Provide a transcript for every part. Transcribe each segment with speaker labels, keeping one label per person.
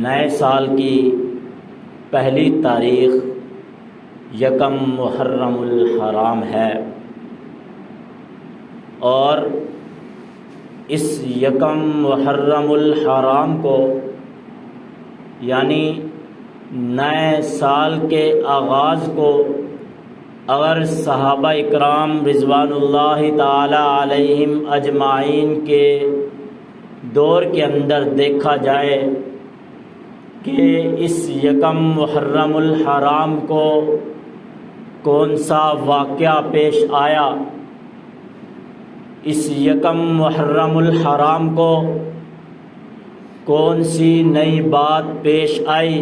Speaker 1: نئے سال کی پہلی تاریخ یکم محرم الحرام ہے، اور اس یکم محرم الحرام کو یعنی نئے سال کے آغاز کو اگر صحابہ اکرام رضوان اللہ تعالی علیہم اجمعین کے دور کے اندر دیکھا جائے کہ اس یکم محرم الحرام کو کون سا واقعہ پیش آیا، اس یکم محرم الحرام کو کون سی نئی بات پیش آئی۔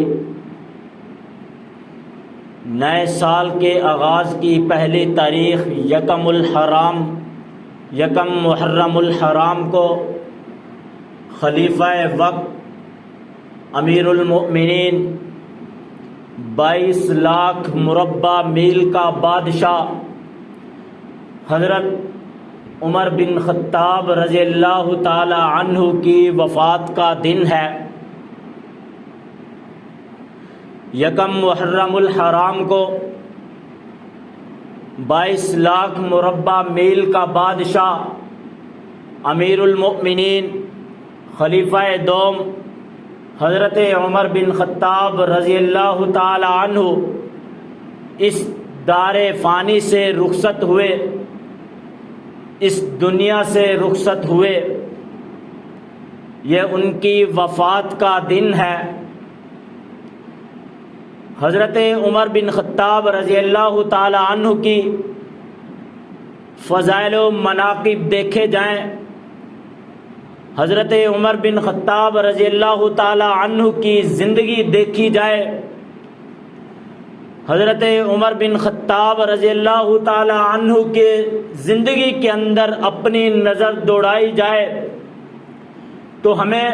Speaker 1: نئے سال کے آغاز کی پہلی تاریخ یکم محرم الحرام کو خلیفہ وقت امیر المؤمنین 22 لاکھ مربع میل کا بادشاہ حضرت عمر بن خطاب رضی اللہ تعالی عنہ کی وفات کا دن ہے۔ یکم محرم الحرام کو 22 لاکھ مربع میل کا بادشاہ امیر المؤمنین خلیفہ دوم حضرت عمر بن خطاب رضی اللہ تعالی عنہ اس دار فانی سے رخصت ہوئے، اس دنیا سے رخصت ہوئے۔ یہ ان کی وفات کا دن ہے۔ حضرت عمر بن خطاب رضی اللہ تعالی عنہ کی فضائل و مناقب دیکھے جائیں، حضرت عمر بن خطاب رضی اللہ تعالی عنہ کی زندگی دیکھی جائے، حضرت عمر بن خطاب رضی اللہ تعالی عنہ کے زندگی کے اندر اپنی نظر دوڑائی جائے تو ہمیں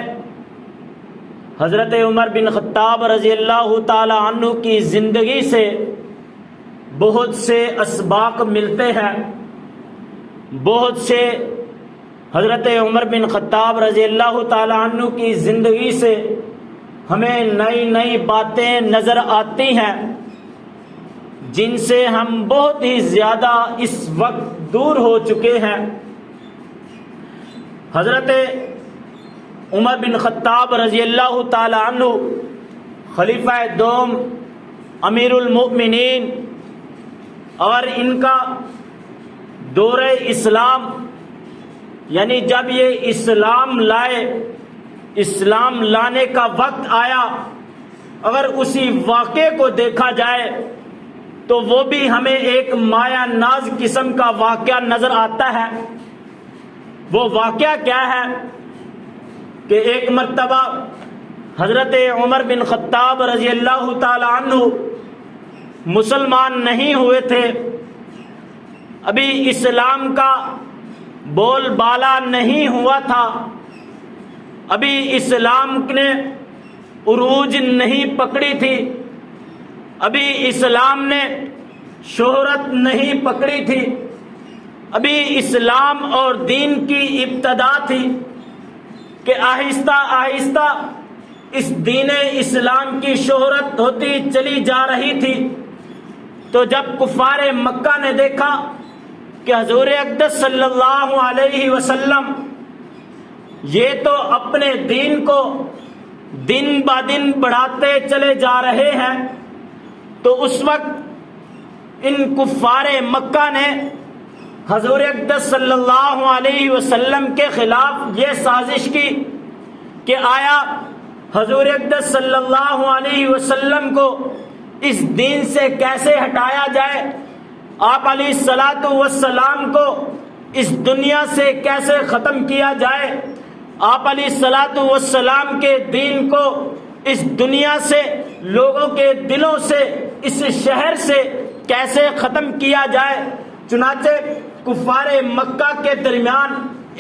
Speaker 1: حضرت عمر بن خطاب رضی اللہ تعالی عنہ کی زندگی سے بہت سے اسباق ملتے ہیں، بہت سے حضرت عمر بن خطاب رضی اللہ تعالی عنہ کی زندگی سے ہمیں نئی نئی باتیں نظر آتی ہیں جن سے ہم بہت ہی زیادہ اس وقت دور ہو چکے ہیں۔ حضرت عمر بن خطاب رضی اللہ تعالی عنہ خلیفہ دوم امیر المؤمنین، اور ان کا دور اسلام یعنی جب یہ اسلام لائے، اسلام لانے کا وقت آیا، اگر اسی واقعے کو دیکھا جائے تو وہ بھی ہمیں ایک مایا ناز قسم کا واقعہ نظر آتا ہے۔ وہ واقعہ کیا ہے کہ ایک مرتبہ حضرت عمر بن خطاب رضی اللہ تعالی عنہ مسلمان نہیں ہوئے تھے، ابھی اسلام کا بول بالا نہیں ہوا تھا، ابھی اسلام نے عروج نہیں پکڑی تھی، ابھی اسلام نے شہرت نہیں پکڑی تھی، ابھی اسلام اور دین کی ابتدا تھی کہ آہستہ آہستہ اس دین اسلام کی شہرت ہوتی چلی جا رہی تھی۔ تو جب کفار مکہ نے دیکھا کہ حضور اقدس صلی اللہ علیہ وسلم یہ تو اپنے دین کو دن با دن بڑھاتے چلے جا رہے ہیں، تو اس وقت ان کفار مکہ نے حضور اقدس صلی اللہ علیہ وسلم کے خلاف یہ سازش کی کہ آیا حضور اقدس صلی اللہ علیہ وسلم کو اس دین سے کیسے ہٹایا جائے، آپ علیہ الصلاۃ والسلام کو اس دنیا سے کیسے ختم کیا جائے، آپ علیہ الصلاۃ والسلام کے دین کو اس دنیا سے، لوگوں کے دلوں سے، اس شہر سے کیسے ختم کیا جائے۔ چنانچہ کفار مکہ کے درمیان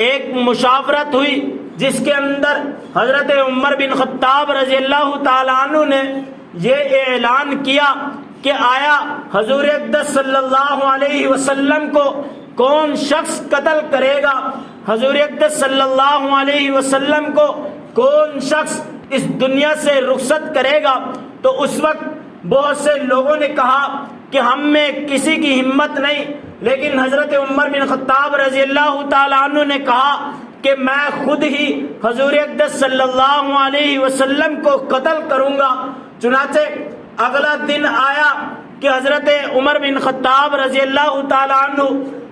Speaker 1: ایک مشاورت ہوئی جس کے اندر حضرت عمر بن خطاب رضی اللہ تعالی عنہ نے یہ اعلان کیا کہ آیا حضور اقدس صلی اللہ علیہ وسلم کو کون شخص قتل کرے گا، حضور اقدس صلی اللہ علیہ وسلم کو کون شخص اس دنیا سے رخصت کرے گا تو اس وقت بہت سے لوگوں نے کہا کہ ہم میں کسی کی ہمت نہیں، لیکن حضرت عمر بن خطاب رضی اللہ تعالیٰ عنہ نے کہا کہ میں خود ہی حضور اقدس صلی اللہ علیہ وسلم کو قتل کروں گا۔ چنانچہ اگلا دن آیا کہ حضرت عمر بن خطاب رضی اللہ تعالیٰ عنہ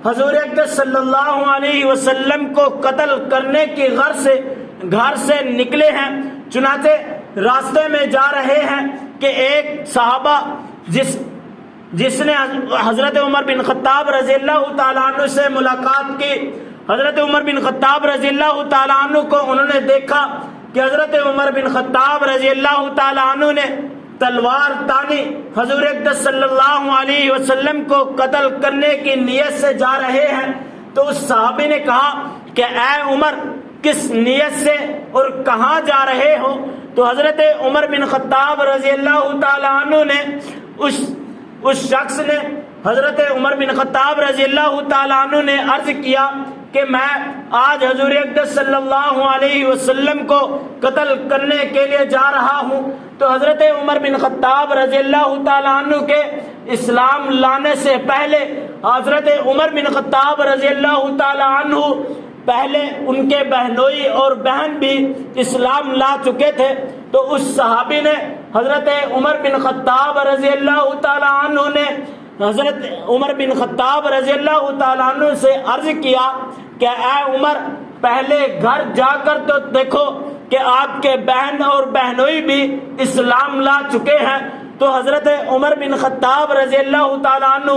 Speaker 1: حضور اقدس صلی اللہ علیہ وسلم کو قتل کرنے کی گھر سے نکلے ہیں۔ چنانچہ راستے میں جا رہے ہیں کہ ایک صحابہ جس نے حضرت عمر بن خطاب رضی اللہ تعالیٰ عنہ سے ملاقات کی، حضرت عمر بن خطاب رضی اللہ تعالیٰ عنہ کو انہوں نے دیکھا کہ حضرت عمر بن خطاب رضی اللہ تعالیٰ عنہ نے تلوار تانی حضور اقدس صلی اللہ علیہ وسلم کو قتل کرنے کی نیت سے جا رہے ہیں، تو اس صحابی نے کہا کہ اے عمر، کس نیت سے اور کہاں جا رہے ہو؟ تو حضرت عمر بن خطاب رضی اللہ تعالیٰ عنہ نے اس شخص نے حضرت عمر بن خطاب رضی اللہ تعالیٰ عنہ نے عرض کیا کہ میں آج حضور اقدس صلی اللہ علیہ وسلم کو قتل کرنے کے لیے جا رہا ہوں۔ تو حضرت عمر بن خطاب رضی اللہ تعالیٰ عنہ کے اسلام لانے سے پہلے حضرت عمر بن خطاب رضی اللہ تعالیٰ عنہ پہلے ان کے بہنوئی اور بہن بھی اسلام لا چکے تھے۔ تو اس صحابی نے حضرت عمر بن خطاب رضی اللہ تعالیٰ عنہ نے حضرت عمر بن خطاب رضی اللہ تعالیٰ عنہ سے عرض کیا کہ اے عمر، پہلے گھر جا کر تو دیکھو کہ آپ کے بہن اور بہنوئی بھی اسلام لا چکے ہیں۔ تو حضرت عمر بن خطاب رضی اللہ تعالیٰ عنہ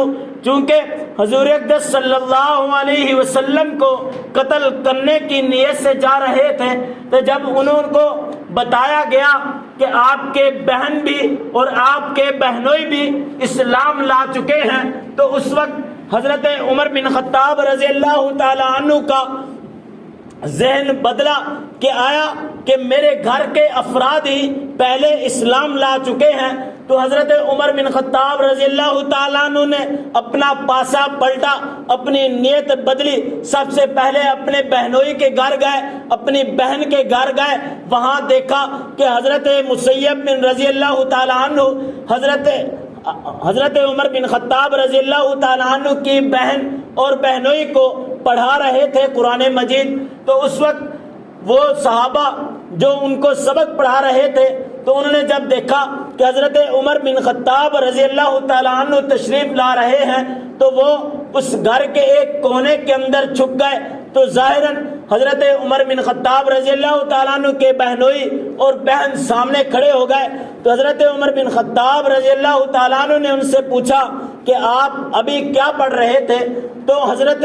Speaker 1: چونکہ حضور اقدس صلی اللہ علیہ وسلم کو قتل کرنے کی نیت سے جا رہے تھے، تو جب انہوں کو بتایا گیا کہ آپ کے بہن بھی اور آپ کے بہنوئی بھی اسلام لا چکے ہیں، تو اس وقت حضرت عمر بن خطاب رضی اللہ تعالیٰ عنہ کا ذہن بدلا کہ آیا کہ میرے گھر کے افراد ہی پہلے اسلام لا چکے ہیں۔ تو حضرت عمر بن خطاب رضی اللہ تعالیٰ عنہ نے اپنا پاسا پلٹا، اپنی نیت بدلی، سب سے پہلے اپنے بہنوئی کے گھر گئے، اپنی بہن کے گھر گئے، وہاں دیکھا کہ حضرت مسیب بن رضی اللہ تعالیٰ عنہ حضرت عمر بن خطاب رضی اللہ تعالیٰ عنہ کی بہن اور بہنوئی کو پڑھا رہے تھے قرآن مجید۔ تو اس وقت وہ صحابہ جو ان کو سبق پڑھا رہے تھے، تو انہوں نے جب دیکھا کہ حضرت عمر بن خطاب رضی اللہ تعالیٰ عنہ تشریف لا رہے ہیں، تو وہ اس گھر کے ایک کونے کے اندر چھپ گئے۔ تو ظاہراً حضرت عمر بن خطاب رضی اللہ تعالیٰ عنہ کے بہنوئی اور بہن سامنے کھڑے ہو گئے۔ تو حضرت عمر بن خطاب رضی اللہ تعالیٰ عنہ نے ان سے پوچھا کہ آپ ابھی کیا پڑھ رہے تھے؟ تو حضرت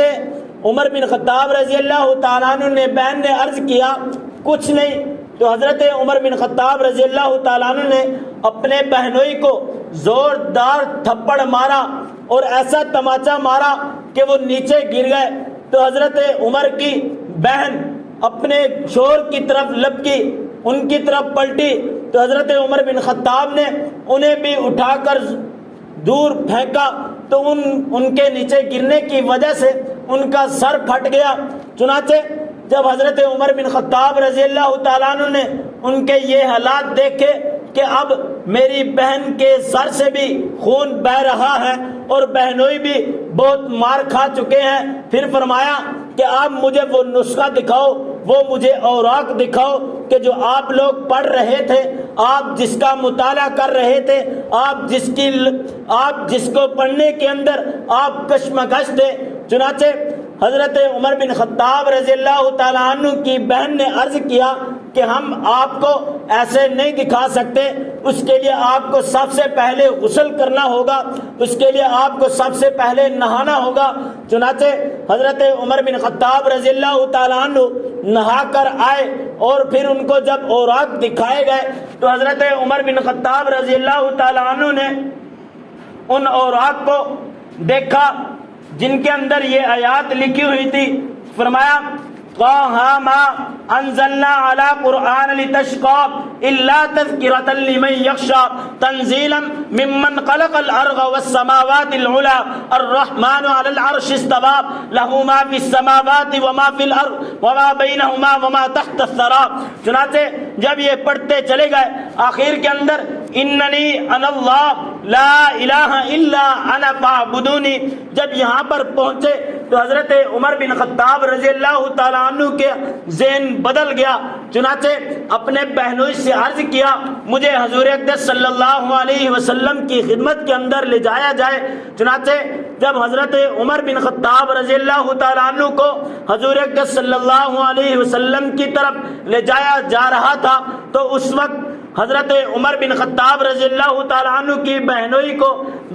Speaker 1: عمر بن خطاب رضی اللہ تعالیٰ عنہ نے بہن نے عرض کیا کچھ نہیں۔ تو حضرت عمر بن خطاب رضی اللہ تعالیٰ عنہ نے اپنے بہنوئی کو زوردار تھپڑ مارا اور ایسا تماچا مارا کہ وہ نیچے گر گئے۔ تو حضرت عمر کی بہن اپنے شوہر کی طرف لپکی، ان کی طرف پلٹی، تو حضرت عمر بن خطاب نے انہیں بھی اٹھا کر دور پھینکا، تو ان کے نیچے گرنے کی وجہ سے ان کا سر پھٹ گیا۔ چنانچہ جب حضرت عمر بن خطاب رضی اللہ تعالیٰ عنہ نے ان کے یہ حالات دیکھے کہ اب میری بہن کے سر سے بھی خون بہ رہا ہے اور بہنوئی بھی بہت مار کھا چکے ہیں، پھر فرمایا کہ آپ مجھے وہ نسخہ دکھاؤ، وہ مجھے اوراق دکھاؤ کہ جو آپ لوگ پڑھ رہے تھے، آپ جس کا مطالعہ کر رہے تھے، آپ جس کو پڑھنے کے اندر آپ کشمکش تھے۔ چنانچہ حضرت عمر بن خطاب رضی اللہ تعالیٰ عنہ کی بہن نے عرض کیا کہ ہم آپ کو ایسے نہیں دکھا سکتے، اس کے لیے آپ کو سب سے پہلے غسل کرنا ہوگا، اس کے لیے آپ کو سب سے پہلے نہانا ہوگا۔ چنانچہ حضرت عمر بن خطاب رضی اللہ تعالیٰ عنہ نہا کر آئے اور پھر ان کو جب اوراق دکھائے گئے تو حضرت عمر بن خطاب رضی اللہ تعالیٰ عنہ نے ان اوراق کو دیکھا جن کے اندر یہ آیات لکھی ہوئی تھی۔ فرمایا طه ما انزلنا على قرآن لتشقى الا تذكرة لمن يخشى تنزيلا ممن خلق الارض والسماوات العلى الرحمن على العرش استوى له ما في السماوات وما في الارض وما بينهما وما تحت الثرى. چنانچہ جب یہ پڑھتے چلے گئے آخر کے اندر اننی انا اللہ لا الہ الا انا فاعبدونی، جب یہاں پر پہنچے تو حضرت عمر بن خطاب رضی اللہ تعالیٰ عنہ کے ذہن بدل گیا. چنانچہ اپنے بہنوئی سے عرض کیا مجھے حضور اقدس صلی اللہ علیہ وسلم کی خدمت کے اندر لے جایا جائے. چنانچہ جب حضرت عمر بن خطاب رضی اللہ تعالیٰ عنہ کو حضور اقدس صلی اللہ علیہ وسلم کی طرف لے جایا جا رہا تھا تو اس وقت حضرت عمر بن خطاب رضی اللہ تعالیٰ عنہ کی بہنوئی کو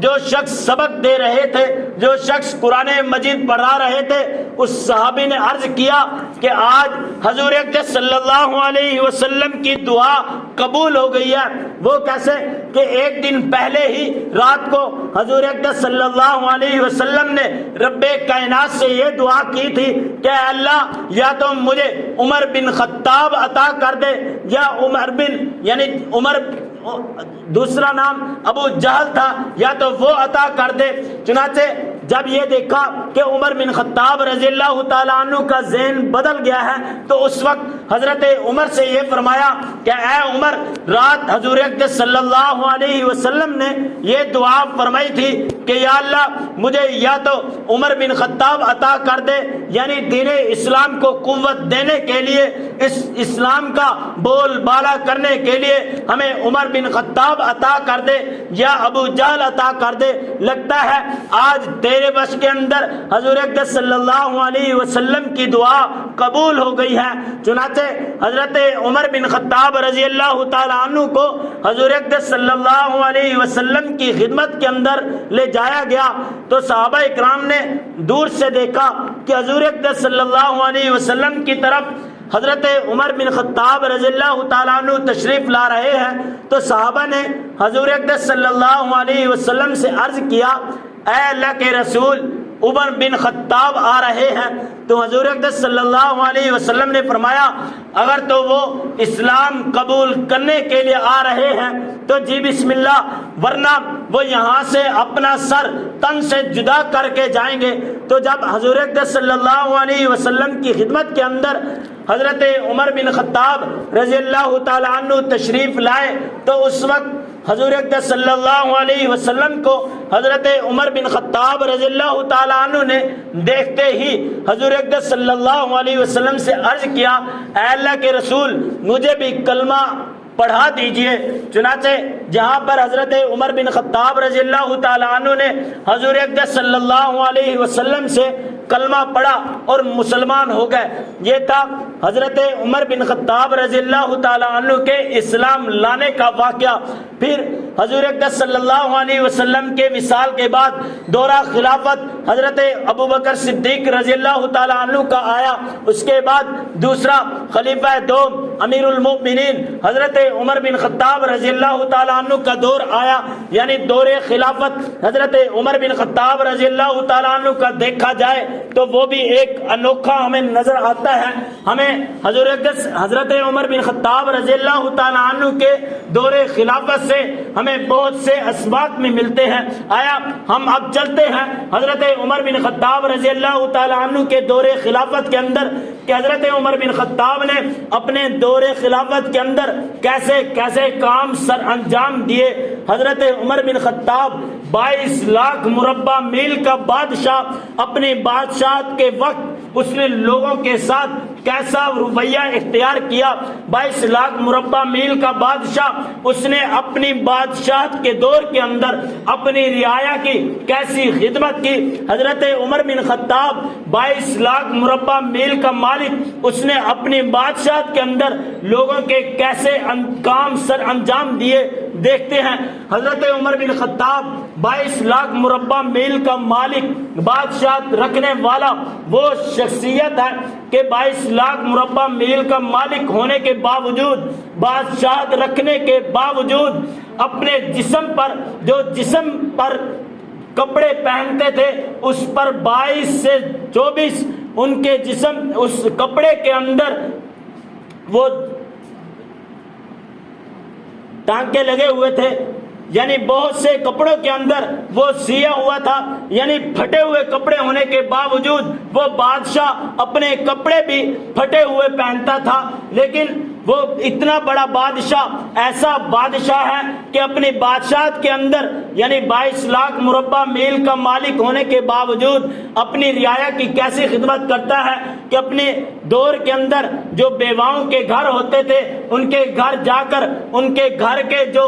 Speaker 1: جو شخص سبق دے رہے تھے، جو شخص قرآن مجید پڑھا رہے تھے، اس صحابی نے عرض کیا کہ آج حضور اقدس صلی اللہ علیہ وسلم کی دعا قبول ہو گئی ہے. وہ کیسے کہ ایک دن پہلے ہی رات کو حضور اقدس صلی اللہ علیہ وسلم نے رب کائنات سے یہ دعا کی تھی کہ اے اللہ یا تو مجھے عمر بن خطاب عطا کر دے یا عمر بن یعنی عمر دوسرا نام ابو جہل تھا یا تو وہ عطا کر دے. چنانچہ جب یہ دیکھا کہ عمر بن خطاب رضی اللہ تعالیٰ عنہ کا ذہن بدل گیا ہے تو اس وقت حضرت عمر سے یہ فرمایا کہ اے عمر، رات حضور اقدس صلی اللہ علیہ وسلم نے یہ دعا فرمائی تھی کہ یا اللہ مجھے یا تو عمر بن خطاب عطا کر دے، یعنی دین اسلام کو قوت دینے کے لیے، اس اسلام کا بول بالا کرنے کے لیے ہمیں عمر بن خطاب عطا کر دے یا ابو جہل عطا کر دے. لگتا ہے آج تیرے بس کے اندر حضور اقدس صلی اللہ علیہ وسلم کی دعا قبول ہو گئی ہے. چنانچہ حضرت عمر بن خطاب رضی اللہ تعالیٰ عنہ کو حضور اقدس صلی اللہ علیہ وسلم کی خدمت کے اندر لے جایا گیا تو صحابہ اکرام نے دور سے دیکھا کہ حضور اقدس صلی اللہ علیہ وسلم کی طرف حضرت عمر بن خطاب رضی اللہ تعالیٰ عنہ تشریف لا رہے ہیں. تو صحابہ نے حضور اقدس صلی اللہ علیہ وسلم سے عرض کیا اے اللہ کے رسول، عمر بن خطاب آ رہے ہیں. تو حضور اقدس صلی اللہ علیہ وسلم نے فرمایا اگر تو وہ اسلام قبول کرنے کے لیے آ رہے ہیں تو جی بسم اللہ، ورنہ وہ یہاں سے اپنا سر تن سے جدا کر کے جائیں گے. تو جب حضور اقدس صلی اللہ علیہ وسلم کی خدمت کے اندر حضرت عمر بن خطاب رضی اللہ تعالیٰ عنہ تشریف لائے تو اس وقت حضور اقدس صلی اللہ علیہ وسلم کو حضرت عمر بن خطاب رضی اللہ تعالیٰ عنہ نے دیکھتے ہی حضور اقدس صلی اللہ علیہ وسلم سے عرض کیا اے اللہ کے رسول، مجھے بھی کلمہ پڑھا دیجئے. چنانچہ جہاں پر حضرت عمر بن خطاب رضی اللہ تعالیٰ عنہ نے حضور اقدس صلی اللہ علیہ وسلم سے کلمہ پڑھا اور مسلمان ہو گئے. یہ تھا حضرت عمر بن خطاب رضی اللہ تعالیٰ عنہ کے اسلام لانے کا واقعہ. پھر حضور اقدس صلی اللہ علیہ وسلم کے وصال کے بعد دورہ خلافت حضرت ابوبکر صدیق رضی اللہ تعالیٰ عنہ کا آیا. اس کے بعد دوسرا خلیفہ دوم امیر المؤمنین حضرت عمر بن خطاب رضی اللہ تعالیٰ عنہ کا دور آیا، یعنی دور خلافت حضرت عمر بن خطاب رضی اللہ تعالیٰ عنہ کا دیکھا جائے تو وہ بھی ایک انوکھا ہمیں نظر آتا ہے. ہمیں حضرت عمر بن خطاب رضی اللہ تعالیٰ عنہ کے دور خلافت سے ہمیں بہت سے اسباق میں ملتے ہیں. آیا ہم اب چلتے ہیں حضرت عمر بن خطاب رضی اللہ تعالیٰ عنہ کے دور خلافت کے اندر کہ حضرت عمر بن خطاب نے اپنے دور خلافت کے اندر کیسے کیسے کام سر انجام دیے. حضرت عمر بن خطاب 22 لاکھ مربع میل کا بادشاہ، اپنی بادشاہت کے وقت اس نے لوگوں کے ساتھ کیسا رویہ اختیار کیا. 22 لاکھ مربع میل کا بادشاہ، اس نے اپنی بادشاہت کے دور کے اندر اپنی رعایا کی کیسی خدمت کی. حضرت عمر بن خطاب 22 لاکھ مربع میل کا مالک، اس نے اپنی بادشاہت کے اندر لوگوں کے کیسے کام سر انجام دیے. دیکھتے ہیں حضرت عمر بن خطاب 22 لاکھ مربع میل کا مالک، بادشاہت رکھنے والا وہ شخصیت ہے کہ 22 لاکھ مربع میل کا مالک ہونے کے باوجود، بادشاہت رکھنے کے باوجود اپنے جسم پر جو جسم پر کپڑے پہنتے تھے اس پر 22 سے 24 ان کے جسم اس کپڑے کے اندر وہ ٹانکے لگے ہوئے تھے، یعنی بہت سے کپڑوں کے اندر وہ سیا ہوا تھا، یعنی پھٹے ہوئے کپڑے ہونے کے باوجود وہ بادشاہ اپنے کپڑے بھی پھٹے ہوئے پہنتا تھا۔ لیکن وہ اتنا بڑا بادشاہ، ایسا بادشاہ ہے کہ اپنی بادشاہت کے اندر یعنی 22 لاکھ مربع میل کا مالک ہونے کے باوجود اپنی رعایا کی کیسی خدمت کرتا ہے کہ اپنے دور کے اندر جو بیواؤں کے گھر ہوتے تھے ان کے گھر جا کر ان کے گھر کے جو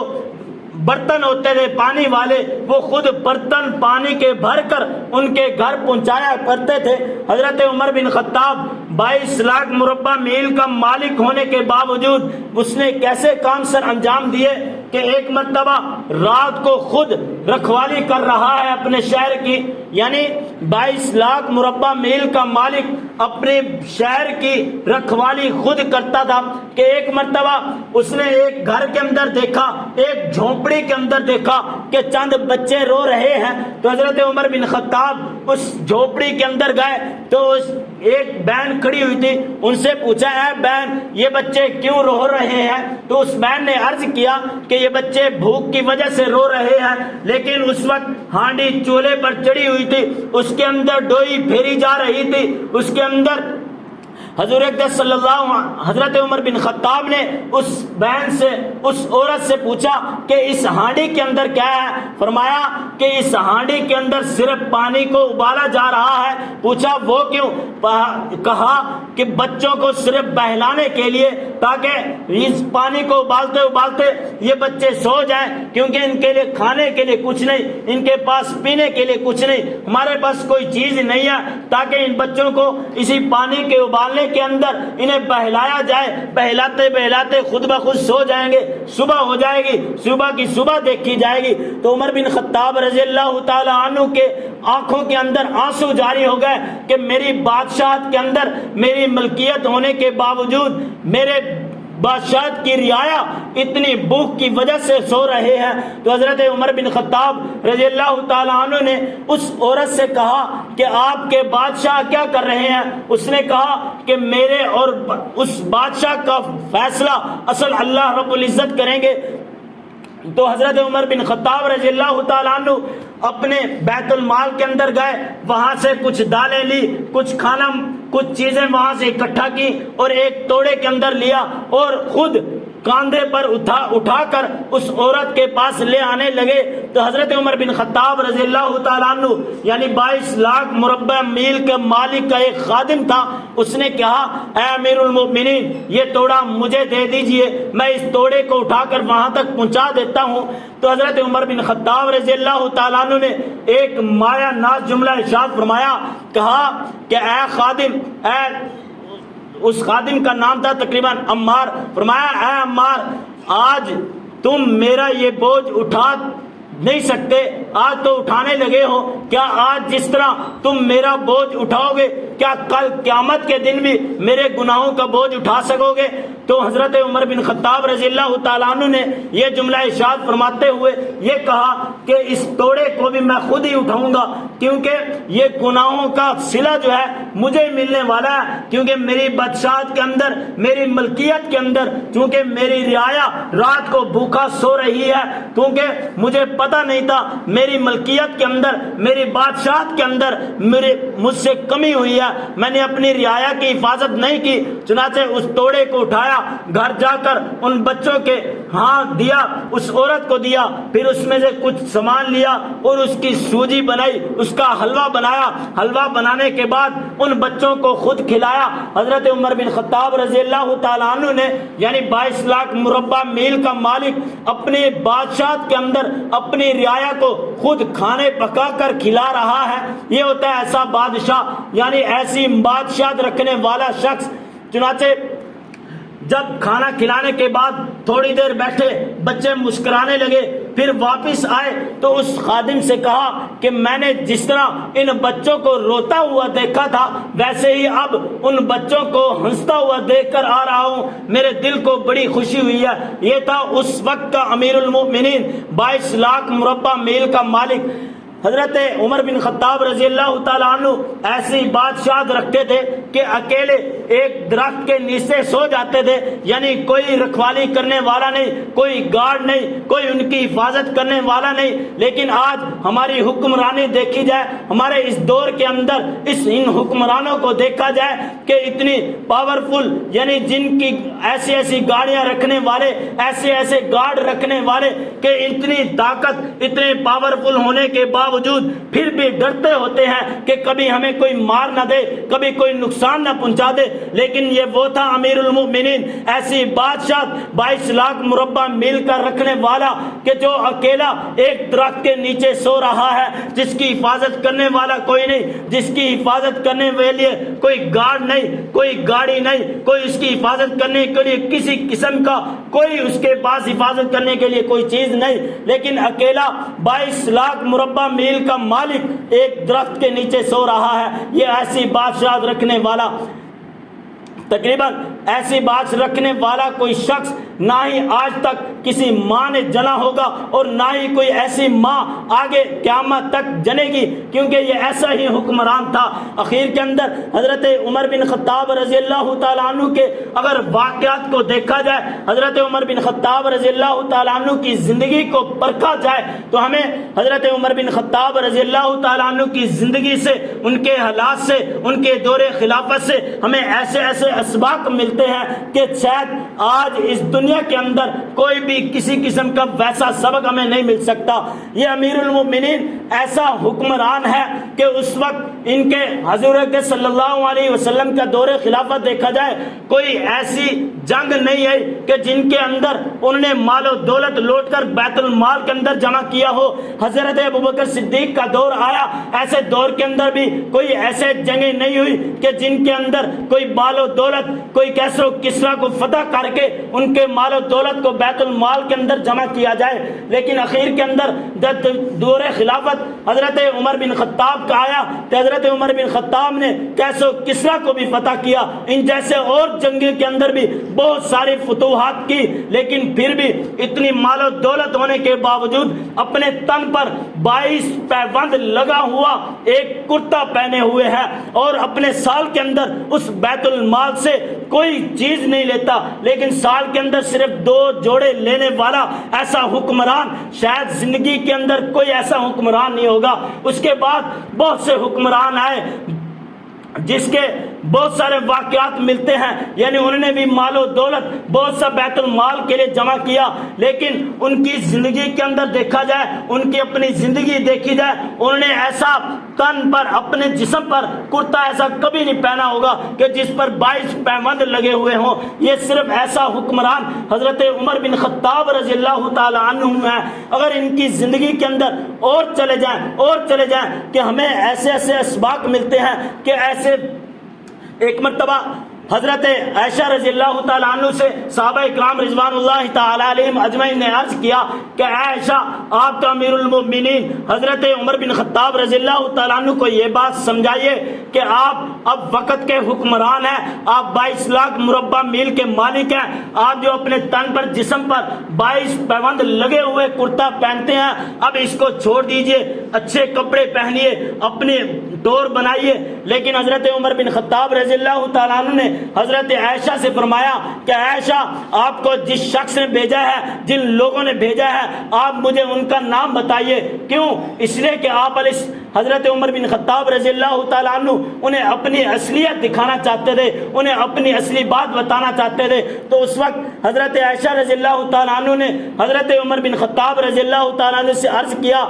Speaker 1: برتن ہوتے تھے پانی والے، وہ خود برتن پانی کے بھر کر ان کے گھر پہنچایا کرتے تھے۔ حضرت عمر بن خطاب 22 لاکھ مربع میل کا مالک ہونے کے باوجود اس نے کیسے کام سر انجام دیے کہ ایک مرتبہ رات کو خود رکھوالی کر رہا ہے اپنے شہر کی، یعنی 22 لاکھ مربع میل کا مالک اپنے شہر کی رکھوالی خود کرتا تھا کہ ایک مرتبہ اس نے ایک گھر کے اندر دیکھا، ایک جھونپڑی کے اندر دیکھا کہ چند بچے رو رہے ہیں۔ تو حضرت عمر بن خطاب اس جھونپڑی کے اندر گئے تو ایک بہن کھڑی ہوئی تھی، ان سے پوچھا، اے بہن یہ بچے کیوں رو رہے ہیں؟ تو اس بہن نے عرض کیا کہ یہ بچے بھوک کی وجہ سے رو رہے ہیں، لیکن اس وقت ہانڈی چولہے پر چڑھی ہوئی تھی، اس کے اندر ڈوئی پھیری جا رہی تھی، اس کے اندر حضور اقدس صلی اللہ حضرت عمر بن خطاب نے اس بہن سے، اس عورت سے پوچھا کہ اس ہانڈی کے اندر کیا ہے؟ فرمایا کہ اس ہانڈی کے اندر صرف پانی کو ابالا جا رہا ہے۔ پوچھا وہ کیوں؟ کہا کہ بچوں کو صرف بہلانے کے لیے، تاکہ اس پانی کو ابالتے ابالتے یہ بچے سو جائیں، کیونکہ ان کے لیے کھانے کے لیے کچھ نہیں، ان کے پاس پینے کے لیے کچھ نہیں، ہمارے پاس کوئی چیز نہیں ہے، تاکہ ان بچوں کو اسی پانی کے ابالنے کے اندر انہیں بہلایا جائے، بہلاتے بہلاتے خود بخود سو جائیں گے، صبح ہو جائے گی، صبح کی صبح دیکھی جائے گی۔ تو عمر بن خطاب رضی اللہ تعالی عنہ کے آنکھوں کے اندر آنسو جاری ہو گئے کہ میری بادشاہت کے اندر میری ملکیت ہونے کے باوجود میرے بادشاہت کی رعایا اتنی بھوک کی وجہ سے سو رہے ہیں۔ تو حضرت عمر بن خطاب رضی اللہ تعالی عنہ نے اس عورت سے کہا کہ آپ کے بادشاہ کیا کر رہے ہیں؟ اس نے کہا کہ میرے اور اس بادشاہ کا فیصلہ اصل اللہ رب العزت کریں گے۔ تو حضرت عمر بن خطاب رضی اللہ تعالیٰ عنہ اپنے بیت المال کے اندر گئے، وہاں سے کچھ دالیں لی، کچھ کھانا، کچھ چیزیں وہاں سے اکٹھا کی اور ایک توڑے کے اندر لیا اور خود کاندھے پر اٹھا کر اس عورت کے پاس لے آنے لگے۔ تو حضرت عمر بن خطاب رضی اللہ تعالیٰ عنہ یعنی 22 لاکھ مربع میل کے مالک کا ایک خادم تھا، اس نے کہا اے امیر المؤمنین یہ توڑا مجھے دے دیجئے، میں اس توڑے کو اٹھا کر وہاں تک پہنچا دیتا ہوں۔ تو حضرت عمر بن خطاب رضی اللہ تعالیٰ عنہ نے ایک مایا ناز جملہ ارشاد فرمایا، کہا کہ اے خادم، اس خادم کا نام تھا تقریباً عمار، فرمایا اے عمار آج تم میرا یہ بوجھ اٹھا نہیں سکتے، آج تو اٹھانے لگے ہو، کیا آج جس طرح تم میرا بوجھ اٹھاؤ گے کیا کل قیامت کے دن بھی میرے گناہوں کا بوجھ اٹھا سکو گے؟ تو حضرت عمر بن خطاب رضی اللہ تعالیٰ عنہ نے یہ جملہ ارشاد فرماتے ہوئے یہ کہا کہ اس توڑے کو بھی میں خود ہی اٹھاؤں گا، کیونکہ یہ گناہوں کا صلہ جو ہے مجھے ملنے والا ہے، کیونکہ میری بادشاہت کے اندر، میری ملکیت کے اندر، چونکہ میری رعایا رات کو بھوکا سو رہی ہے، کیونکہ مجھے پتہ نہیں تھا میری ملکیت کے اندر، میری بادشاہت کے اندر مجھ سے کمی ہوئی ہے، میں نے اپنی رعایا کی حفاظت نہیں کی، چنانچہ اس توڑے کو اٹھایا، گھر جا کر ان بچوں کے ہاتھ دیا، اس عورت کو دیا، پھر اس میں سے کچھ سامان لیا اور اس کی سوجی بنائی، اس کا حلوہ بنایا، حلوہ بنانے کے بعد ان بچوں کو خود کھلایا۔ حضرت عمر بن خطاب رضی اللہ تعالیٰ عنہ نے یعنی 22 لاکھ مربع میل کا مالک اپنی بادشاہت کے اندر اپنی رعایا کو خود کھانے پکا کر کھلا رہا ہے، یہ ہوتا ہے ایسا بادشاہ، یعنی ایسی بادشاہت رکھنے والا شخص۔ چنانچہ جب کھانا کھلانے کے بعد تھوڑی دیر بیٹھے، بچے مسکرانے لگے، پھر واپس آئے تو اس خادم سے کہا کہ میں نے جس طرح ان بچوں کو روتا ہوا دیکھا تھا ویسے ہی اب ان بچوں کو ہنستا ہوا دیکھ کر آ رہا ہوں، میرے دل کو بڑی خوشی ہوئی ہے۔ یہ تھا اس وقت کا امیر المؤمنین 22 لاکھ مربع میل کا مالک حضرت عمر بن خطاب رضی اللہ تعالیٰ عنہ ایسی بادشاہت رکھتے تھے کہ اکیلے ایک درخت کے نیچے سو جاتے تھے، یعنی کوئی رکھوالی کرنے والا نہیں، کوئی گارڈ نہیں، کوئی ان کی حفاظت کرنے والا نہیں۔ لیکن آج ہماری حکمرانی دیکھی جائے، ہمارے اس دور کے اندر ان حکمرانوں کو دیکھا جائے کہ اتنی پاورفل، یعنی جن کی ایسی ایسی گاڑیاں رکھنے والے، ایسے ایسے گارڈ رکھنے والے کہ اتنی طاقت، اتنے پاورفل ہونے کے باوجود پھر بھی ڈرتے ہوتے ہیں کہ کبھی ہمیں کوئی مار نہ دے، کبھی کوئی نقصان نہ پہنچا دے۔ لیکن یہ وہ تھا امیر المؤمنین، ایسی بادشاہ 22 لاکھ مربع میل کا رکھنے والا کہ جو اکیلا ایک درخت کے نیچے سو رہا ہے، جس کی حفاظت کرنے والا کوئی نہیں، جس کی حفاظت کرنے کے لیے کوئی گارڈ نہیں، کوئی گاڑی نہیں، کوئی اس کی حفاظت کرنے کے لیے کسی قسم کا کوئی اس کے پاس حفاظت کرنے کے لیے کوئی چیز نہیں، لیکن اکیلا 22 لاکھ مربع میل کا مالک ایک درخت کے نیچے سو رہا ہے۔ یہ ایسی بادشاہت رکھنے والا، تقریباً ایسی بات رکھنے والا کوئی شخص نہ ہی آج تک کسی ماں نے جنا ہوگا اور نہ ہی کوئی ایسی ماں آگے قیامت تک جنے گی، کیونکہ یہ ایسا ہی حکمران تھا۔ اخیر کے اندر حضرت عمر بن خطاب رضی اللہ تعالیٰ عنہ کے اگر واقعات کو دیکھا جائے، حضرت عمر بن خطاب رضی اللہ تعالیٰ عنہ کی زندگی کو پرکھا جائے تو ہمیں حضرت عمر بن خطاب رضی اللہ تعالیٰ عنہ کی زندگی سے، ان کے حالات سے، ان کے دور خلافت سے ہمیں ایسے ایسے اسباق ملتے ہیں کہ شاید آج اس دنیا کے اندر کوئی بھی کسی قسم کا ویسا سبق ہمیں نہیں مل سکتا۔ یہ امیر المؤمنین ایسا حکمران ہے کہ اس وقت ان کے حضور کے صلی اللہ علیہ وسلم کا دور خلافت دیکھا جائے، کوئی ایسی جنگ نہیں ہے کہ جن کے اندر انہوں نے مال و دولت لوٹ کر بیت المال کے اندر جمع کیا ہو۔ حضرت ابوبکر صدیق کا دور آیا، ایسے دور کے اندر بھی کوئی ایسے جنگیں نہیں ہوئی کہ جن کے اندر کوئی مال و دولت، کوئی کیسر و کسرا کو فتح کر کے ان کے مال و دولت کو بیت المال کے اندر جمع کیا جائے۔ لیکن اخیر کے اندر جب دور خلافت حضرت عمر بن خطاب کا آیا تو حضرت عمر بن خطاب نے کیسر و کسرا کو بھی فتح کیا، ان جیسے اور جنگوں کے اندر بھی بہت ساری فتوحات کی، لیکن پھر بھی اتنی مال و دولت ہونے کے باوجود اپنے تن پر 22 پیوند لگا ہوا ایک کرتا پہنے ہوئے ہے اور اپنے سال کے اندر اس بیت المال سے کوئی چیز نہیں لیتا، لیکن سال کے اندر صرف 2 جوڑے لینے والا ایسا حکمران شاید زندگی کے اندر کوئی ایسا حکمران نہیں ہوگا۔ اس کے بعد بہت سے حکمران آئے جس کے بہت سارے واقعات ملتے ہیں، یعنی انہوں نے بھی مال و دولت بہت سا بیت المال کے لیے جمع کیا، لیکن ان کی زندگی کے اندر دیکھا جائے، ان کی اپنی زندگی دیکھی جائے، انہوں نے ایسا تن پر، اپنے جسم پر کرتا ایسا کبھی نہیں پہنا ہوگا کہ جس پر 22 پیوند لگے ہوئے ہوں۔ یہ صرف ایسا حکمران حضرت عمر بن خطاب رضی اللہ تعالی عنہ ہے۔ اگر ان کی زندگی کے اندر اور چلے جائیں کہ ہمیں ایسے ایسے اسباق ملتے ہیں کہ ایسے ایک مرتبہ حضرت عائشہ رضی اللہ تعالیٰ عنہ سے صحابہ اکرام رضوان اللہ تعالیٰ علیہم اجمعین نے عرض کیا کہ عائشہ آپ کا امیر المؤمنین حضرت عمر بن خطاب رضی اللہ تعالیٰ عنہ کو یہ بات سمجھائیے کہ آپ اب وقت کے حکمران ہیں، آپ 22 لاکھ مربع میل کے مالک ہیں، آپ جو اپنے تن پر، جسم پر 22 پیوند لگے ہوئے کرتا پہنتے ہیں، اب اس کو چھوڑ دیجئے، اچھے کپڑے پہنیے، اپنے ٹور بنائیے۔ لیکن حضرت عمر بن خطاب رضی اللہ تعالیٰ عنہ نے حضرت عائشہ سے فرمایا کہ عائشہ آپ کو جس شخص نے بھیجا ہے، جن لوگوں نے بھیجا ہے، آپ مجھے ان کا نام بتائیے۔ کیوں؟ اس لیے کہ آپ حضرت عمر بن خطاب رضی اللہ تعالیٰ عنہ انہیں اپنی اصلیت دکھانا چاہتے تھے، انہیں اپنی اصلی بات بتانا چاہتے تھے۔ تو اس وقت حضرت عائشہ رضی اللہ تعالیٰ عنہ نے حضرت عمر بن خطاب رضی اللہ تعالیٰ عنہ سے عرض کیا،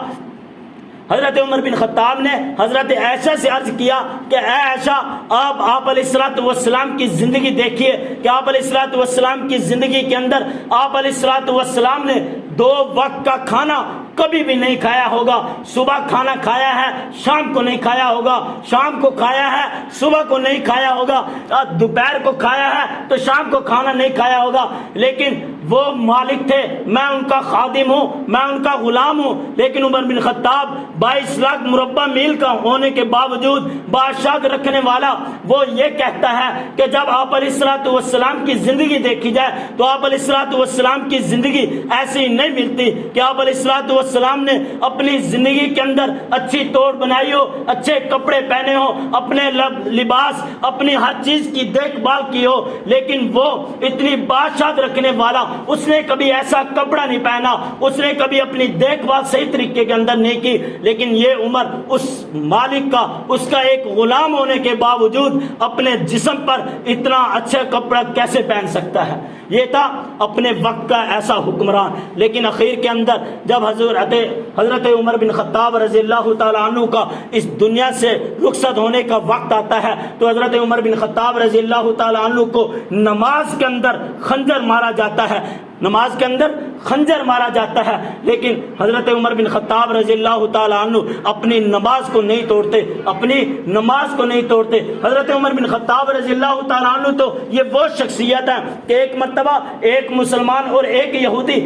Speaker 1: حضرت عمر بن خطاب نے حضرت عائشہ سے عرض کیا کہ اے عائشہ آپ علیہ الصلوۃ والسلام کی زندگی دیکھیے کہ آپ علیہ الصلوۃ والسلام کی زندگی کے اندر آپ علیہ الصلوۃ والسلام نے 2 وقت کا کھانا کبھی بھی نہیں کھایا ہوگا۔ صبح کھانا کھایا ہے، شام کو نہیں کھایا ہوگا، شام کو کھایا ہے، صبح کو نہیں کھایا ہوگا، دوپہر کو کھایا ہے تو شام کو کھانا نہیں کھایا ہوگا۔ لیکن وہ مالک تھے، میں ان کا خادم ہوں، میں ان کا غلام ہوں، لیکن عمر بن خطاب 22 لاکھ مربع میل کا ہونے کے باوجود بادشاہ رکھنے والا، وہ یہ کہتا ہے کہ جب آپ علیہ الصلوۃ والسلام کی زندگی دیکھی جائے تو آپ علیہ الصلوۃ والسلام کی زندگی ایسی نہیں ملتی کہ آپ علیہ الصلوۃ والسلام نے اپنی زندگی کے اندر اچھی توڑ بنائی ہو، اچھے کپڑے پہنے ہو، اپنے لباس، اپنی ہر چیز کی دیکھ بھال کی ہو، لیکن وہ اتنی بادشاہ رکھنے والا، اس نے کبھی ایسا کپڑا نہیں پہنا، اس نے کبھی اپنی دیکھ بھال صحیح طریقے کے اندر نہیں کی، لیکن یہ عمر اس مالک کا، اس کا ایک غلام ہونے کے باوجود اپنے جسم پر اتنا اچھا کپڑا کیسے پہن سکتا ہے؟ یہ تھا اپنے وقت کا ایسا حکمران۔ لیکن اخیر کے اندر جب حضرت عمر بن خطاب رضی اللہ تعالیٰ عنہ کا اس دنیا سے رخصت ہونے کا وقت آتا ہے تو حضرت عمر بن خطاب رضی اللہ تعالیٰ عنہ کو نماز کے اندر خنجر مارا جاتا ہے، نماز کے اندر خنجر مارا جاتا ہے، لیکن حضرت عمر بن خطاب رضی اللہ تعالیٰ عنہ اپنی نماز کو نہیں توڑتے، اپنی نماز کو نہیں توڑتے۔ حضرت عمر بن خطاب رضی اللہ تعالیٰ عنہ تو یہ وہ شخصیت ہے کہ ایک مرتبہ ایک مسلمان اور ایک یہودی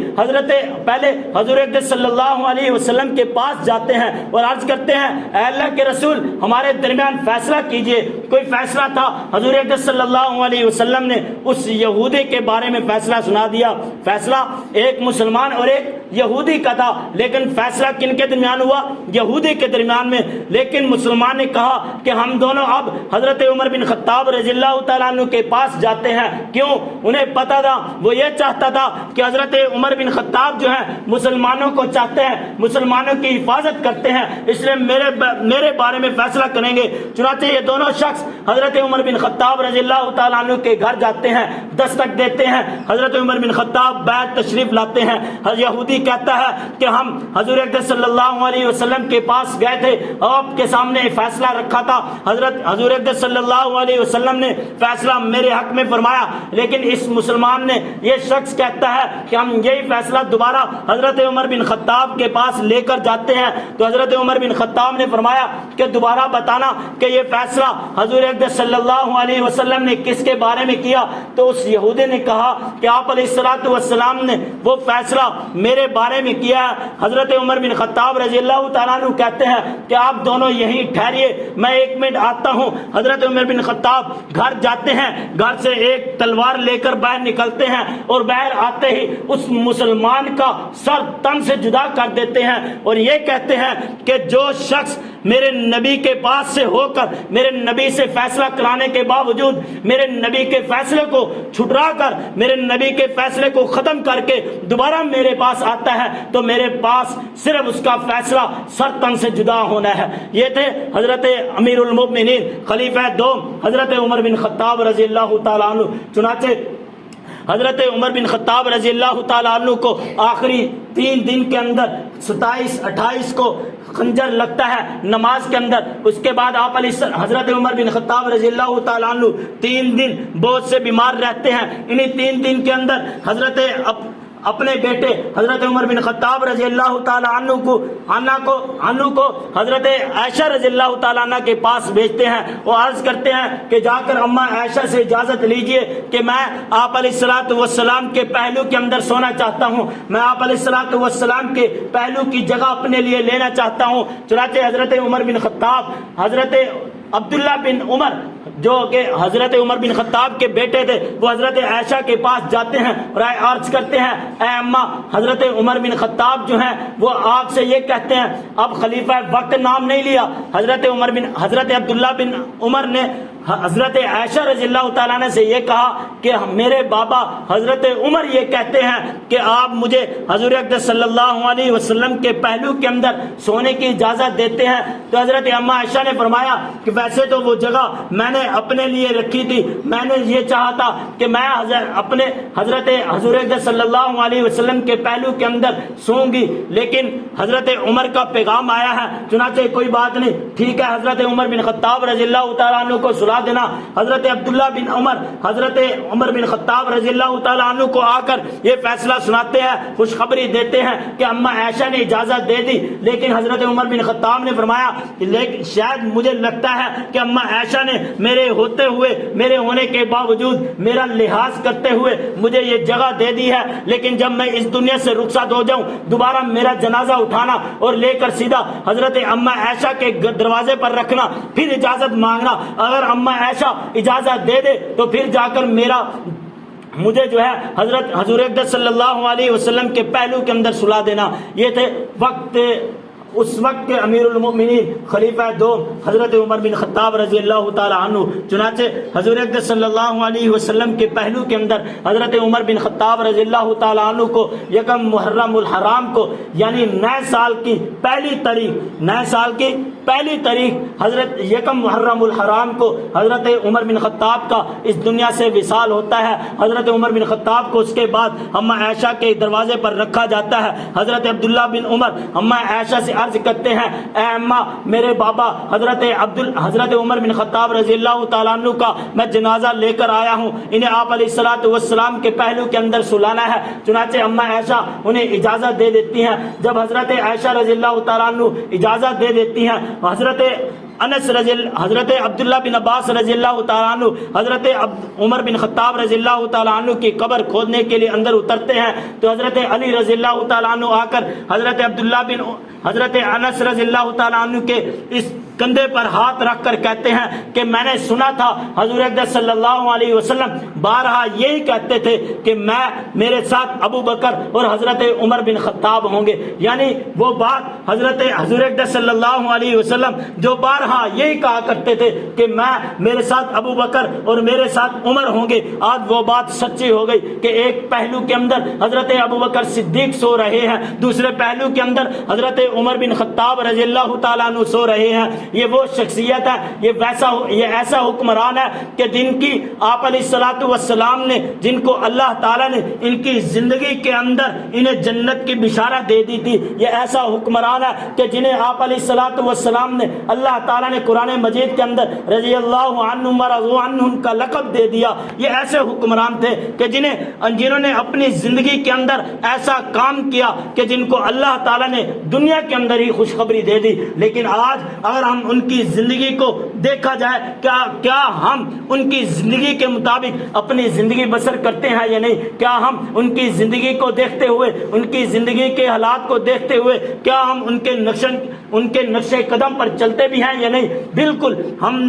Speaker 1: پہلے حضور اقدس صلی اللہ علیہ وسلم کے پاس جاتے ہیں اور عرض کرتے ہیں اے اللہ کے رسول ہمارے درمیان فیصلہ کیجئے، کوئی فیصلہ تھا۔ حضور اقدس صلی اللہ علیہ وسلم نے اس یہودی کے بارے میں فیصلہ سنا دیا۔ فیصلہ ایک مسلمان اور ایک یہودی کا تھا، لیکن فیصلہ کن کے درمیان ہوا؟ یہودی کے درمیان میں۔ لیکن مسلمان نے کہا کہ ہم دونوں اب حضرت عمر بن خطاب رضی اللہ تعالیٰ عنہ کے پاس جاتے ہیں۔ کیوں؟ انہیں پتا تھا، وہ یہ چاہتا تھا کہ حضرت عمر بن خطاب جو ہیں مسلمانوں کو چاہتے ہیں، مسلمانوں کی حفاظت کرتے ہیں، اس لیے میرے بارے میں فیصلہ کریں گے۔ چنانچہ یہ دونوں شخص حضرت عمر بن خطاب رضی اللہ تعالیٰ عنہ کے گھر جاتے ہیں، دستک دیتے ہیں۔ حضرت عمر بن خطاب بیت تشریف لاتے ہیں۔ یہودی کہتا ہے کہ ہم حضور اقدس صلی اللہ علیہ وسلم کے پاس گئے تھے، آپ کے سامنے فیصلہ رکھا تھا، حضور اقدس صلی اللہ علیہ وسلم نے فیصلہ میرے حق میں فرمایا، لیکن اس مسلمان نے، یہ شخص کہتا ہے کہ ہم یہی فیصلہ دوبارہ حضرت عمر بن خطاب کے پاس لے کر جاتے ہیں۔ تو حضرت عمر بن خطاب نے فرمایا کہ دوبارہ بتانا کہ یہ فیصلہ حضور اقدس صلی اللہ علیہ وسلم نے کس کے بارے میں کیا؟ تو اس یہودی نے کہا کہ آپ علیہ الصلوۃ والسلام نے وہ فیصلہ میرے بارے میں کیا ہے۔ حضرت عمر بن خطاب رضی اللہ تعالیٰ عنہ کہتے ہیں کہ آپ دونوں یہیں ٹھہریے، میں 1 منٹ آتا ہوں۔ حضرت عمر بن خطاب گھر جاتے ہیں، گھر سے ایک تلوار لے کر باہر نکلتے ہیں اور باہر آتے ہی اس مسلمان کا سر تن سے جدا کر دیتے ہیں اور یہ کہتے ہیں کہ جو شخص میرے نبی کے پاس سے ہو کر میرے نبی سے فیصلہ کرانے کے باوجود میرے نبی کے فیصلے کو چھٹرا کر، میرے نبی کے فیصلے کو ختم کر کے دوبارہ میرے پاس آتا ہے تو میرے پاس صرف اس کا فیصلہ سر تن سے جدا ہونا ہے۔ یہ تھے حضرت امیر المؤمنین خلیفہ دوم حضرت عمر بن خطاب رضی اللہ تعالیٰ عنہ۔ چنانچہ حضرت عمر بن خطاب رضی اللہ تعالیٰ عنہ کو آخری 3 دن کے اندر 27 28 کو خنجر لگتا ہے نماز کے اندر۔ اس کے بعد آپ حضرت عمر بن خطاب رضی اللہ تعالیٰ عنہ 3 دن بہت سے بیمار رہتے ہیں۔ انہی 3 دن کے اندر حضرت اپنے بیٹے حضرت عمر بن خطاب رضی اللہ تعالیٰ عنہ کو حضرت عائشہ رضی اللہ تعالیٰ عنہ کے پاس بھیجتے ہیں۔ وہ عرض کرتے ہیں کہ جا کر اماں عائشہ سے اجازت لیجئے کہ میں آپ علیہ الصلوۃ والسلام کے پہلو کے اندر سونا چاہتا ہوں، میں آپ علیہ الصلوۃ والسلام کے پہلو کی جگہ اپنے لیے لینا چاہتا ہوں۔ چنانچہ حضرت عمر بن خطاب حضرت عبداللہ بن عمر جو کہ حضرت عمر بن خطاب کے بیٹے تھے، وہ حضرت عائشہ کے پاس جاتے ہیں اور عرض کرتے ہیں اے اماں، حضرت عمر بن خطاب جو ہیں وہ آپ سے یہ کہتے ہیں، اب خلیفہ وقت نام نہیں لیا، حضرت عبداللہ بن عمر نے حضرت عائشہ رضی اللہ تعالیٰ عنہ سے یہ کہا کہ میرے بابا حضرت عمر یہ کہتے ہیں کہ آپ مجھے حضور اقدس صلی اللہ علیہ وسلم کے پہلو کے اندر سونے کی اجازت دیتے ہیں۔ تو حضرت اماں عائشہ نے فرمایا کہ ویسے تو وہ جگہ میں نے اپنے لیے رکھی تھی، میں نے یہ چاہا تھا کہ میں اپنے حضور اقدس صلی اللہ علیہ وسلم کے پہلو کے اندر سوں گی، لیکن حضرت عمر کا پیغام آیا ہے، چنانچہ کوئی بات نہیں، ٹھیک ہے۔ حضرت عمر بن خطاب رضی اللہ تعالیٰ عنہ کو سلا دینا۔ حضرت عبداللہ بن عمر حضرت عمر بن خطاب رضی اللہ تعالیٰ عنہ کو آ کر یہ فیصلہ سناتے ہیں، خوشخبری دیتے ہیں کہ اماں عائشہ نے اجازت دے دی، لیکن حضرت عمر بن خطاب نے فرمایا لیکن شاید مجھے لگتا ہے کہ اماں عائشہ نے میرے ہونے کے باوجود میرا لحاظ کرتے ہوئے مجھے یہ جگہ دے دی ہے، لیکن جب میں اس دنیا سے رخصت ہو جاؤں دوبارہ میرا جنازہ اٹھانا اور لے کر سیدھا حضرت اماں عائشہ کے دروازے پر رکھنا، پھر اجازت مانگنا، اگر اماں عائشہ اجازت دے دے تو پھر جا کر مجھے جو ہے حضرت حضور اقدس صلی اللہ علیہ وسلم کے پہلو کے اندر سلا دینا۔ یہ تھے اس وقت کے امیر المؤمنین خلیفہ دوم حضرت عمر بن خطاب رضی اللہ تعالی عنہ۔ چنانچہ حضور اقدس صلی اللہ علیہ وسلم کے پہلو کے اندر حضرت عمر بن خطاب رضی اللہ تعالی عنہ کو یکم محرم الحرام کو یعنی نئے سال کی پہلی تاریخ حضرت یکم محرم الحرام کو حضرت عمر بن خطاب کا اس دنیا سے وصال ہوتا ہے۔ حضرت عمر بن خطاب کو اس کے بعد اماں عائشہ کے دروازے پر رکھا جاتا ہے۔ حضرت عبداللہ بن عمر اماں عائشہ سے عرض کرتے ہیں اے اماں میرے بابا حضرت عمر بن خطاب رضی اللہ تعالیٰ عنہ کا میں جنازہ لے کر آیا ہوں، انہیں آپ علیہ الصلوۃ والسلام کے پہلو کے اندر سلانا ہے۔ چنانچہ اماں عائشہ انہیں اجازت دے دیتی ہیں۔ جب حضرت عائشہ رضی اللہ تعالیٰ عنہ اجازت دے دیتی ہیں، حضرت عبداللہ بن عباس رضی اللہ تعالیٰ عنہ حضرت عمر بن خطاب رضی اللہ تعالیٰ عنہ کی قبر کھودنے کے لیے اندر اترتے ہیں، تو حضرت علی رضی اللہ تعالیٰ عنہ آ کر حضرت انس رضی اللہ تعالیٰ عنہ کے اس کندھے پر ہاتھ رکھ کر کہتے ہیں کہ میں نے سنا تھا حضور اقدس صلی اللہ علیہ وسلم بارہا یہی کہتے تھے کہ میرے ساتھ ابو بکر اور حضرت عمر بن خطاب ہوں گے، یعنی وہ بات حضور اقدس صلی اللہ علیہ وسلم جو بارہا یہی کہا کرتے تھے کہ میرے ساتھ ابو بکر اور میرے ساتھ عمر ہوں گے، آج وہ بات سچی ہو گئی کہ ایک پہلو کے اندر حضرت ابو بکر صدیق سو رہے ہیں، دوسرے پہلو کے اندر حضرت عمر بن خطاب رضی اللہ تعالیٰ عنہ سو رہے ہیں۔ یہ وہ شخصیت ہے، یہ ایسا حکمران ہے کہ جن کی آپ علیہ الصلوۃ والسلام نے جن کو اللہ تعالیٰ نے ان کی زندگی کے اندر انہیں جنت کی بشارت دے دی تھی۔ یہ ایسا حکمران ہے کہ جنہیں آپ علیہ الصلوۃ والسلام نے اللہ تعالیٰ نے قرآن مجید کے اندر رضی اللہ عنہم ورضوا عنہم کا لقب دے دیا۔ یہ ایسے حکمران تھے کہ جنہوں نے اپنی زندگی کے اندر ایسا کام کیا کہ جن کو اللہ تعالیٰ نے دنیا کے اندر ہی خوشخبری دے دی، لیکن آج اگر ہم ان کی زندگی کو دیکھا جائے کیا ہم ان کی زندگی کے مطابق اپنی زندگی بسر کرتے ہیں یا نہیں؟ کیا ہم ان کی زندگی کو دیکھتے ہوئے، ان کی زندگی کے حالات کو دیکھتے ہوئے کیا ہم ان کے نقش قدم پر چلتے بھی ہیں یا نہیں؟ بالکل ہم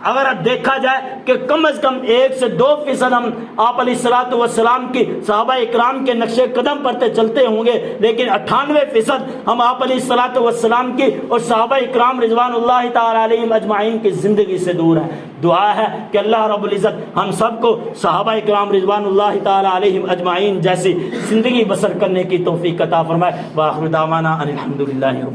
Speaker 1: اگر دیکھا جائے کہ کم از کم 1 سے 2% ہم آپ علیہ الصلوۃ والسلام کی صحابہ اکرام کے نقش قدم پر چلتے ہوں گے، لیکن 98% ہم آپ علیہ الصلوۃ والسلام کی اور صحابہ اکرام رضوان اللہ تعالی علیہم اجمعین کی زندگی سے دور ہے۔ دعا ہے کہ اللہ رب العزت ہم سب کو صحابہ اکرام رضوان اللہ تعالی علیہم اجمعین جیسی زندگی بسر کرنے کی توفیق عطا فرمائے۔ وآخر دعوانا ان الحمد للہ۔